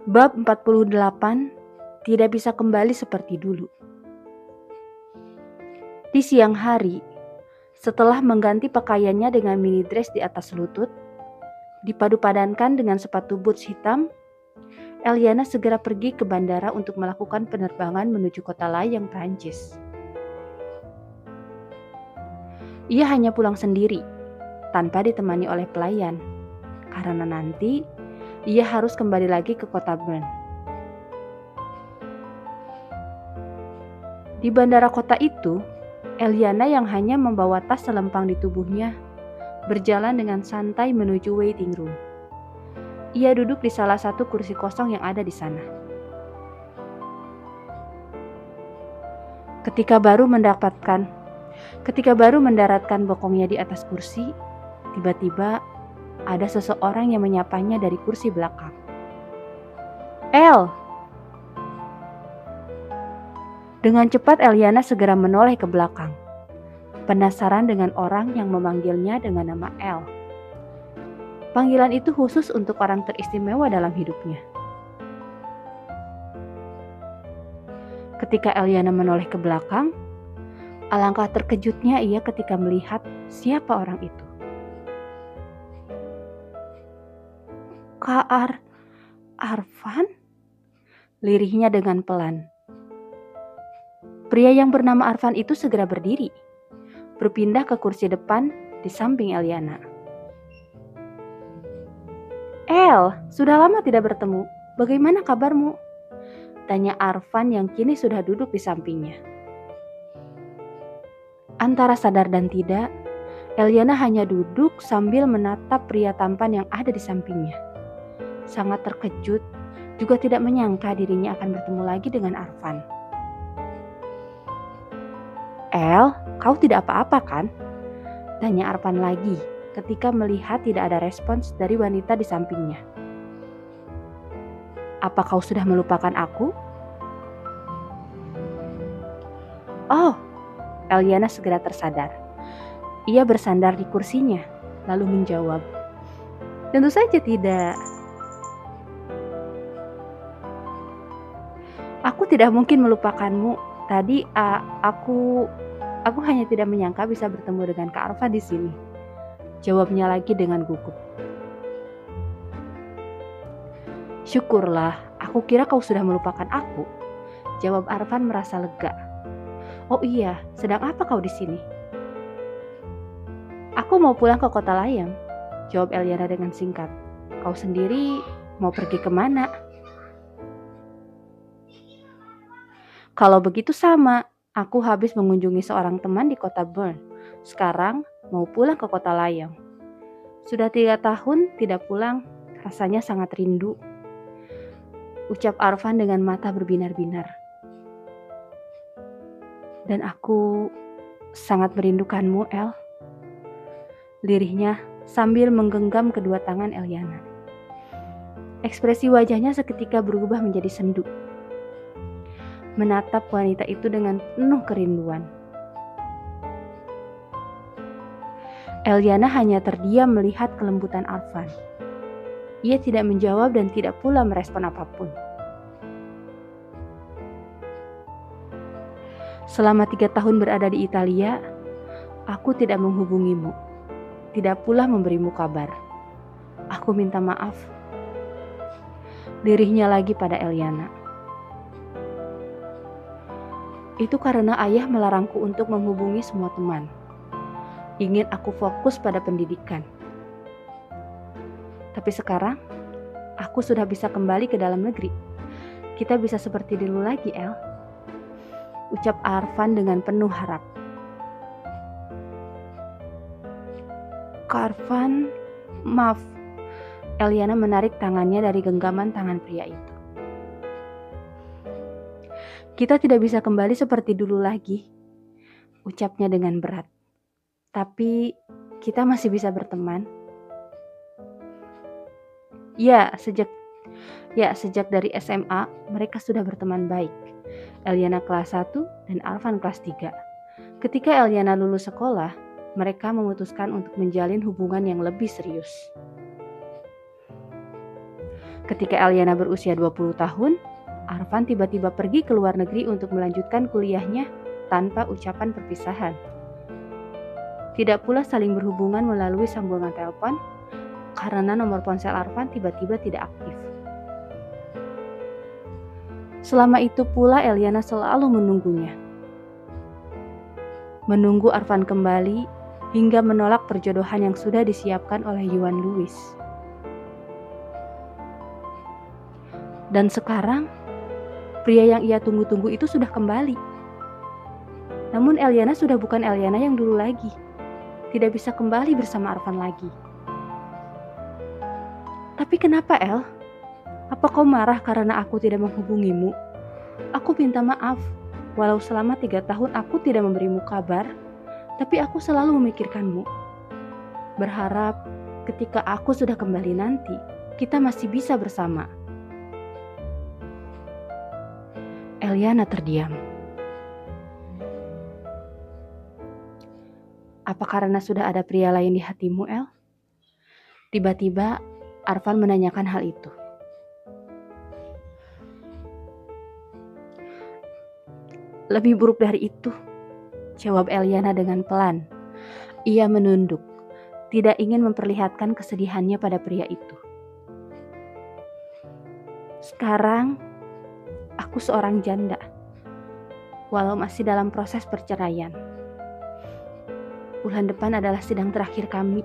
Bab 48 tidak bisa kembali seperti dulu. Di siang hari, setelah mengganti pakaiannya dengan mini dress di atas lutut, dipadu-padankan dengan sepatu boots hitam, Eliana segera pergi ke bandara untuk melakukan penerbangan menuju kota Layang, Prancis. Ia hanya pulang sendiri, tanpa ditemani oleh pelayan, karena nanti ia harus kembali lagi ke kota Bern. Di bandara kota itu, Eliana yang hanya membawa tas selempang di tubuhnya, berjalan dengan santai menuju waiting room. Ia duduk di salah satu kursi kosong yang ada di sana. Ketika baru mendaratkan bokongnya di atas kursi, tiba-tiba ada seseorang yang menyapanya dari kursi belakang. "El!" Dengan cepat Eliana segera menoleh ke belakang, penasaran dengan orang yang memanggilnya dengan nama El. Panggilan itu khusus untuk orang teristimewa dalam hidupnya. Ketika Eliana menoleh ke belakang, alangkah terkejutnya ia ketika melihat siapa orang itu. Arfan? Lirihnya dengan pelan. Pria yang bernama Arfan itu segera berdiri, berpindah ke kursi depan di samping Eliana. "El, sudah lama tidak bertemu. Bagaimana kabarmu?" tanya Arfan yang kini sudah duduk di sampingnya. Antara sadar dan tidak, Eliana hanya duduk sambil menatap pria tampan yang ada di sampingnya. Sangat terkejut, juga tidak menyangka dirinya akan bertemu lagi dengan Arfan. "El, kau tidak apa-apa kan?" tanya Arfan lagi ketika melihat tidak ada respons dari wanita di sampingnya. "Apa kau sudah melupakan aku?" "Oh," Eliana segera tersadar. Ia bersandar di kursinya, lalu menjawab, "Tentu saja tidak. Aku tidak mungkin melupakanmu. Tadi aku hanya tidak menyangka bisa bertemu dengan Kak Arfan di sini," jawabnya lagi dengan gugup. "Syukurlah, aku kira kau sudah melupakan aku," jawab Arfan merasa lega. "Oh iya, sedang apa kau di sini?" "Aku mau pulang ke kota Layang," jawab Eliana dengan singkat. "Kau sendiri mau pergi kemana?" "Kalau begitu sama, aku habis mengunjungi seorang teman di kota Bern. Sekarang mau pulang ke kota Layang. Sudah 3 tahun tidak pulang, rasanya sangat rindu," ucap Arfan dengan mata berbinar-binar. "Dan aku sangat merindukanmu, El," lirihnya sambil menggenggam kedua tangan Eliana. Ekspresi wajahnya seketika berubah menjadi sendu, menatap wanita itu dengan penuh kerinduan. Eliana hanya terdiam melihat kelembutan Arfan. Ia tidak menjawab dan tidak pula merespon apapun. "Selama 3 tahun berada di Italia, aku tidak menghubungimu, tidak pula memberimu kabar. Aku minta maaf," lirihnya lagi pada Eliana. "Itu karena ayah melarangku untuk menghubungi semua teman. Ingin aku fokus pada pendidikan. Tapi sekarang, aku sudah bisa kembali ke dalam negeri. Kita bisa seperti dulu lagi, El," ucap Arfan dengan penuh harap. "Kak Arfan, maaf." Eliana menarik tangannya dari genggaman tangan pria itu. "Kita tidak bisa kembali seperti dulu lagi," ucapnya dengan berat. "Tapi kita masih bisa berteman." Ya, sejak dari SMA, mereka sudah berteman baik. Eliana kelas 1 dan Arfan kelas 3. Ketika Eliana lulus sekolah, mereka memutuskan untuk menjalin hubungan yang lebih serius. Ketika Eliana berusia 20 tahun, Arfan tiba-tiba pergi ke luar negeri untuk melanjutkan kuliahnya tanpa ucapan perpisahan. Tidak pula saling berhubungan melalui sambungan telepon karena nomor ponsel Arfan tiba-tiba tidak aktif. Selama itu pula Eliana selalu menunggunya. Menunggu Arfan kembali hingga menolak perjodohan yang sudah disiapkan oleh Yuan Louis. Dan sekarang, pria yang ia tunggu-tunggu itu sudah kembali. Namun Eliana sudah bukan Eliana yang dulu lagi. Tidak bisa kembali bersama Arfan lagi. Tapi kenapa, El? Apa kau marah karena aku tidak menghubungimu? Aku minta maaf. Walau selama 3 tahun aku tidak memberimu kabar, tapi aku selalu memikirkanmu. Berharap ketika aku sudah kembali nanti, kita masih bisa bersama. Eliana terdiam. Apa karena sudah ada pria lain di hatimu, El? Tiba-tiba Arfan menanyakan hal itu. Lebih buruk dari itu, jawab Eliana dengan pelan. Ia menunduk, tidak ingin memperlihatkan kesedihannya pada pria itu. Sekarang, aku seorang janda, walau masih dalam proses perceraian. Bulan depan adalah sidang terakhir kami.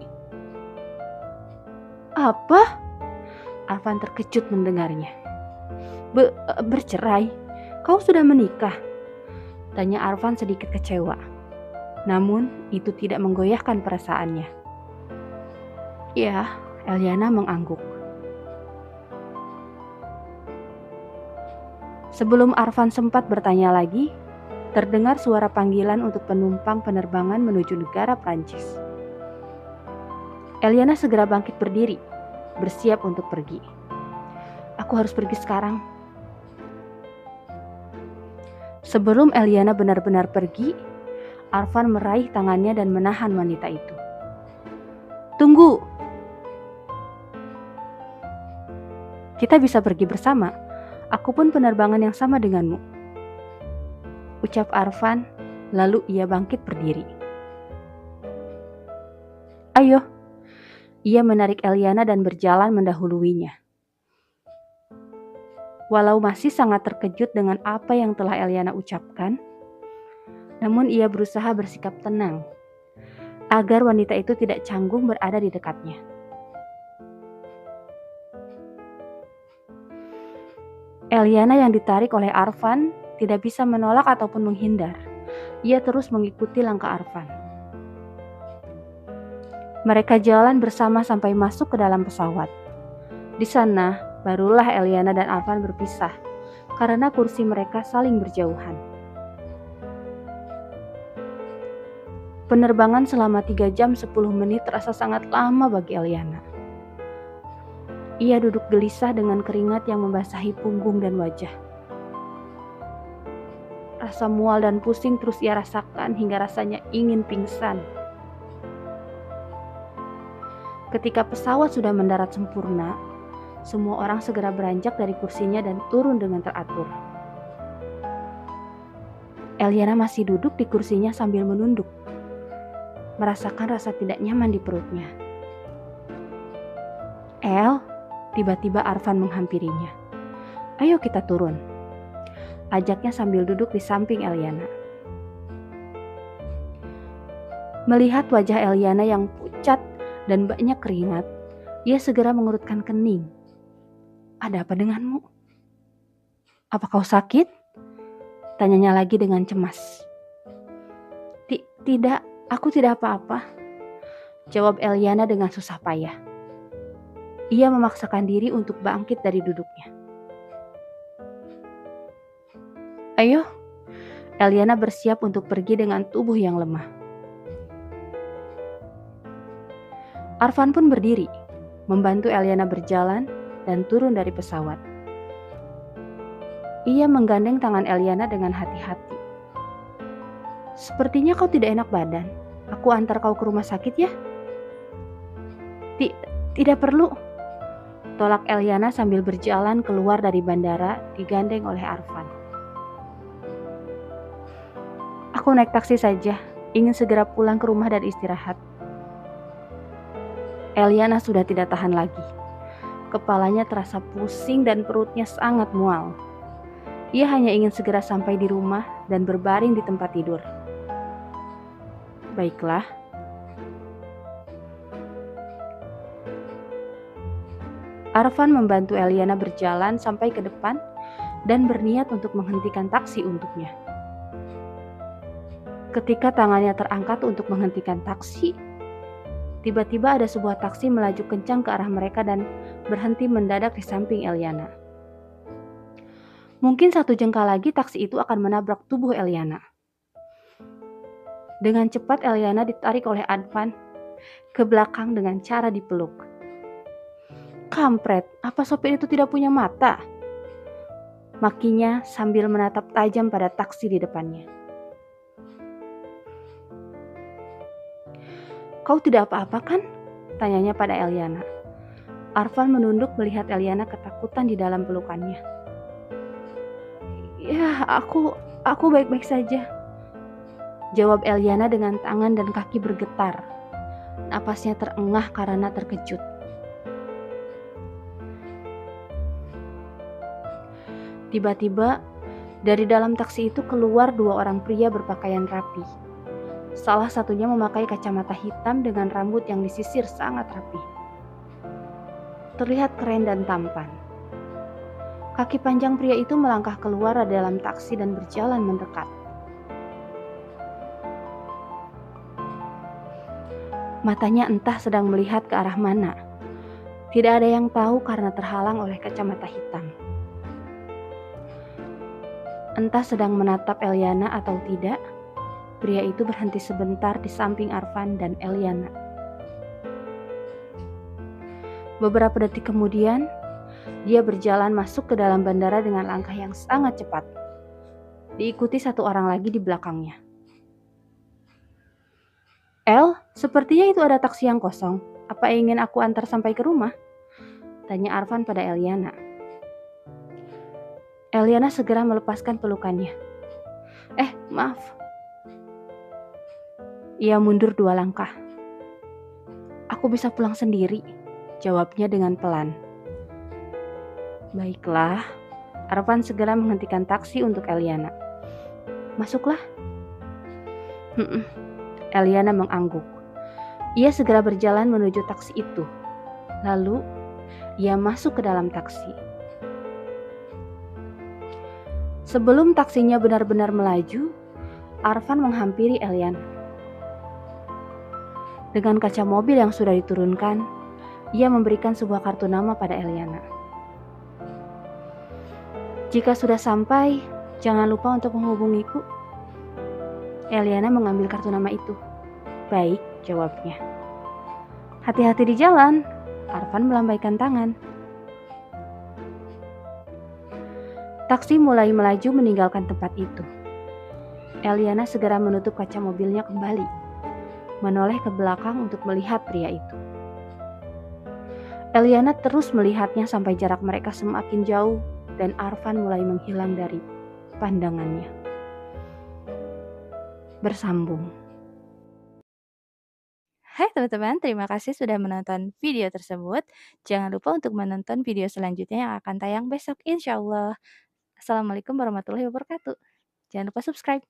Apa? Arfan terkejut mendengarnya. Bercerai? Kau sudah menikah? Tanya Arfan sedikit kecewa. Namun itu tidak menggoyahkan perasaannya. Ya, Eliana mengangguk. Sebelum Arfan sempat bertanya lagi, terdengar suara panggilan untuk penumpang penerbangan menuju negara Prancis. Eliana segera bangkit berdiri, bersiap untuk pergi. Aku harus pergi sekarang. Sebelum Eliana benar-benar pergi, Arfan meraih tangannya dan menahan wanita itu. Tunggu! Kita bisa pergi bersama. Aku pun penerbangan yang sama denganmu. Ucap Arfan, lalu ia bangkit berdiri. Ayo. Ia menarik Eliana dan berjalan mendahuluinya. Walau masih sangat terkejut dengan apa yang telah Eliana ucapkan, namun ia berusaha bersikap tenang, agar wanita itu tidak canggung berada di dekatnya. Eliana yang ditarik oleh Arfan tidak bisa menolak ataupun menghindar. Ia terus mengikuti langkah Arfan. Mereka jalan bersama sampai masuk ke dalam pesawat. Di sana, barulah Eliana dan Arfan berpisah karena kursi mereka saling berjauhan. Penerbangan selama 3 jam 10 menit terasa sangat lama bagi Eliana. Ia duduk gelisah dengan keringat yang membasahi punggung dan wajah. Rasa mual dan pusing terus ia rasakan hingga rasanya ingin pingsan. Ketika pesawat sudah mendarat sempurna, semua orang segera beranjak dari kursinya dan turun dengan teratur. Eliana masih duduk di kursinya sambil menunduk, merasakan rasa tidak nyaman di perutnya. El, tiba-tiba Arfan menghampirinya. Ayo kita turun. Ajaknya sambil duduk di samping Eliana. Melihat wajah Eliana yang pucat dan banyak keringat, ia segera mengerutkan kening. Ada apa denganmu? Apa kau sakit? Tanyanya lagi dengan cemas. Tidak, aku tidak apa-apa. Jawab Eliana dengan susah payah. Ia memaksakan diri untuk bangkit dari duduknya. Ayo, Eliana bersiap untuk pergi dengan tubuh yang lemah. Arfan pun berdiri, membantu Eliana berjalan dan turun dari pesawat. Ia menggandeng tangan Eliana dengan hati-hati. Sepertinya kau tidak enak badan. Aku antar kau ke rumah sakit ya? Tidak perlu. Tolak Eliana sambil berjalan keluar dari bandara digandeng oleh Arfan. Aku naik taksi saja, ingin segera pulang ke rumah dan istirahat. Eliana sudah tidak tahan lagi. Kepalanya terasa pusing dan perutnya sangat mual. Ia hanya ingin segera sampai di rumah dan berbaring di tempat tidur. Baiklah. Arfan membantu Eliana berjalan sampai ke depan dan berniat untuk menghentikan taksi untuknya. Ketika tangannya terangkat untuk menghentikan taksi, tiba-tiba ada sebuah taksi melaju kencang ke arah mereka dan berhenti mendadak di samping Eliana. Mungkin 1 jengkal lagi taksi itu akan menabrak tubuh Eliana. Dengan cepat Eliana ditarik oleh Arfan ke belakang dengan cara dipeluk. Kampret, apa sopir itu tidak punya mata? Makinya sambil menatap tajam pada taksi di depannya. Kau tidak apa-apa kan? Tanyanya pada Eliana. Arfan menunduk melihat Eliana ketakutan di dalam pelukannya. Ya, aku baik-baik saja. Jawab Eliana dengan tangan dan kaki bergetar. Napasnya terengah karena terkejut. Tiba-tiba, dari dalam taksi itu keluar 2 orang pria berpakaian rapi. Salah satunya memakai kacamata hitam dengan rambut yang disisir sangat rapi. Terlihat keren dan tampan. Kaki panjang pria itu melangkah keluar dari dalam taksi dan berjalan mendekat. Matanya entah sedang melihat ke arah mana. Tidak ada yang tahu karena terhalang oleh kacamata hitam. Entah sedang menatap Eliana atau tidak, pria itu berhenti sebentar di samping Arfan dan Eliana. Beberapa detik kemudian, dia berjalan masuk ke dalam bandara dengan langkah yang sangat cepat. Diikuti 1 orang lagi di belakangnya. El, sepertinya itu ada taksi yang kosong. Apa ingin aku antar sampai ke rumah? Tanya Arfan pada Eliana. Eliana segera melepaskan pelukannya. Maaf. Ia mundur 2 langkah. Aku bisa pulang sendiri, jawabnya dengan pelan. Baiklah. Arfan segera menghentikan taksi untuk Eliana. Masuklah. Eliana mengangguk. Ia segera berjalan menuju taksi itu. Lalu, ia masuk ke dalam taksi. Sebelum taksinya benar-benar melaju, Arfan menghampiri Eliana. Dengan kaca mobil yang sudah diturunkan, ia memberikan sebuah kartu nama pada Eliana. Jika sudah sampai, jangan lupa untuk menghubungiku. Eliana mengambil kartu nama itu. Baik, jawabnya. Hati-hati di jalan, Arfan melambaikan tangan. Taksi mulai melaju meninggalkan tempat itu. Eliana segera menutup kaca mobilnya kembali, menoleh ke belakang untuk melihat pria itu. Eliana terus melihatnya sampai jarak mereka semakin jauh dan Arfan mulai menghilang dari pandangannya. Bersambung. Hai teman-teman, terima kasih sudah menonton video tersebut. Jangan lupa untuk menonton video selanjutnya yang akan tayang besok insya Allah. Assalamualaikum warahmatullahi wabarakatuh. Jangan lupa subscribe.